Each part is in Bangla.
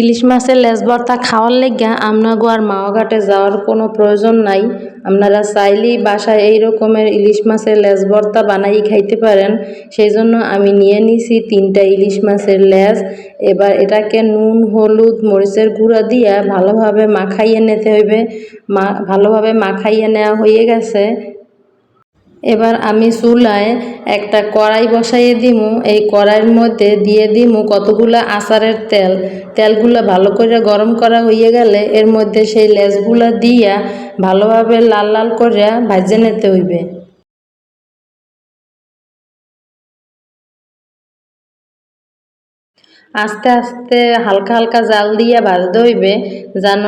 ইলিশ মাছের লেজ ভর্তা খাওয়ার লেগা আপনাগো আর মাওঘাটে যাওয়ার কোনো প্রয়োজন নাই। আপনারা চাইলেই বাসায় এই রকমের ইলিশ মাছের লেজ ভর্তা বানাই খাইতে পারেন। সেই জন্য আমি নিয়ে নিছি 3টা ইলিশ মাছের লেজ। এবার এটাকে নুন, হলুদ, মরিচের গুঁড়া দিয়া ভালোভাবে মাখাইয়ে নিতে হইবে। ভালোভাবে মাখাইয়ে নেওয়া হয়ে গেছে। এবার আমি চুলায় একটা কড়াই বসাইয়ে দিমু। এই কড়াইয়ের মধ্যে দিয়ে দিমু কতগুলা আচারের তেল। তেলগুলা ভালো করে গরম করা হয়ে গেলে এর মধ্যে সেই লেজগুলা দিয়া ভালোভাবে লাল লাল করে ভাজে নিতে হইবে। আস্তে আস্তে হালকা হালকা জাল দিয়া ভাজতে হইবে যেন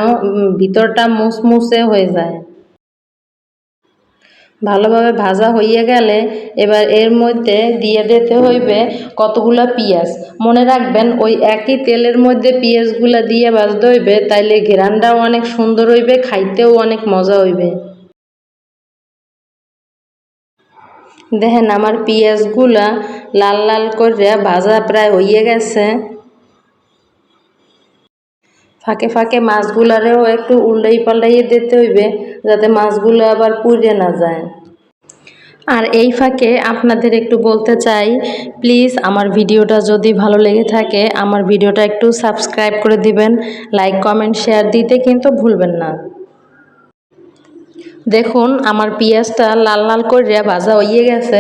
ভিতরটা মুসমুসে হয়ে যায়। ভালোভাবে ভাজা হয়ে গেলে এবার এর মধ্যে দিয়ে দিতে হইবে কতগুলা পেঁয়াজ। মনে রাখবেন ওই একই তেলের মধ্যে পেঁয়াজগুলা দিয়ে ভাজতে হইবে, তাইলে ঘ্রাণটাও অনেক সুন্দর হইবে, খাইতেও অনেক মজা হইবে। দেখেন আমার পেঁয়াজগুলা লাল লাল করে ভাজা প্রায় হয়ে গেছে। ফাঁকে ফাঁকে মাছগুলারেও একটু উল্টাই পাল্টাইয়ে দিতে হইবে যাতে মাছগুলো আবার পুড়ে না যায়। আর এই ফাঁকে আপনাদের একটু বলতে চাই, প্লিজ আমার ভিডিওটা যদি ভালো লেগে থাকে আমার ভিডিওটা একটু সাবস্ক্রাইব করে দিবেন, লাইক কমেন্ট শেয়ার দিতে কিন্তু ভুলবেন না। দেখুন আমার পেঁয়াজটা লাল লাল করে ভাজা হয়ে গেছে।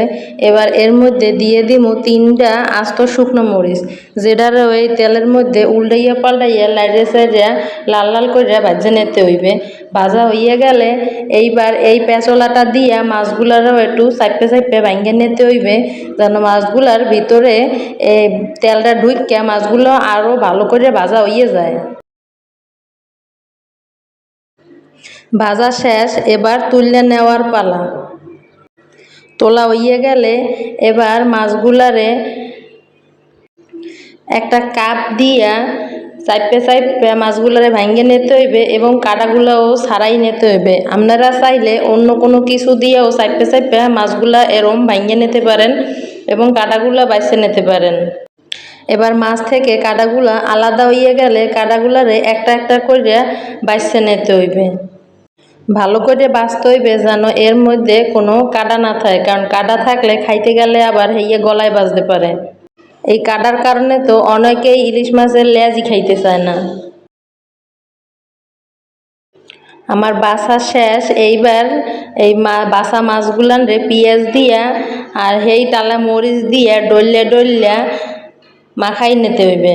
এবার এর মধ্যে দিয়ে দিমু 3টা আস্ত শুকনো মরিচ, যেটার ওই তেলের মধ্যে উল্টাইয়া পাল্টাইয়া লাইড়ে সাইড়ে লাল লাল করে ভাজে নিতে হইবে। ভাজা হইয়া গেলে এইবার এই পেঁচলাটা দিয়া মাছগুলারও একটু চাইপে চাইপে ভাঙ্গে নিতে হইবে যেন মাছগুলার ভিতরে তেলটা ঢুইকা মাছগুলো আরও ভালো করে ভাজা হইয়া যায়। ভাজা শেষ, এবার তুলে নেওয়ার পালা। তোলা হইয়া গেলে এবার মাছগুলারে একটা কাপ দিয়া চাইপে চাইপে মাছগুলারে ভাঙ্গে নিতে হইবে এবং কাঁটাগুলাও ছাড়াই নিতে হইবে। আপনারা চাইলে অন্য কোনো কিছু দিয়েও চাইপে চাইপে মাছগুলা এরম ভাঙ্গে নিতে পারেন এবং কাঁটাগুলা বাইছে নিতে পারেন। এবার মাছ থেকে কাঁটাগুলা আলাদা হইয়া গেলে কাঁটাগুলারে একটা একটা করে বাইছে নিতে হইবে। ভালো করে বাছতে হইবে যেন এর মধ্যে কোনো কাঁটা না থাকে, কারণ কাঁটা থাকলে খাইতে গেলে আবার হইয়ে গলায় বাজতে পারে। এই কাঁটার কারণে তো অনেকেই ইলিশ মাছের লেজই খাইতে চায় না। আমার বাছা শেষ। এইবার এই বাছা মাছগুলানরে পেঁয়াজ দিয়া আর সেই টালা মরিচ দিয়া ডল্লা ডল্লা মাখাই নিতে হইবে।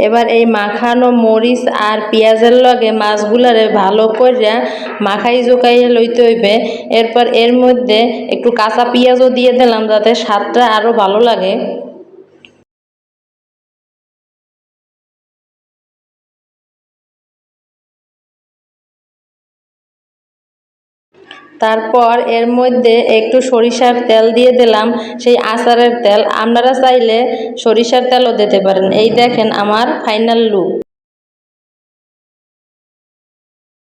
এবার এই মাখানো মরিচ আর পেঁয়াজের লগে মাছগুলারে ভালো করে মাখাই জোকাইয়ে লইতে হইবে। এরপর এর মধ্যে একটু কাঁচা পেঁয়াজও দিয়ে দিলাম যাতে স্বাদটা আরও ভালো লাগে। তারপর এর মধ্যে একটু সরিষার তেল দিয়ে দিলাম, সেই আচারের তেল। আপনারা চাইলে সরিষার তেলও দিতে পারেন। এই দেখেন আমার ফাইনাল লুক।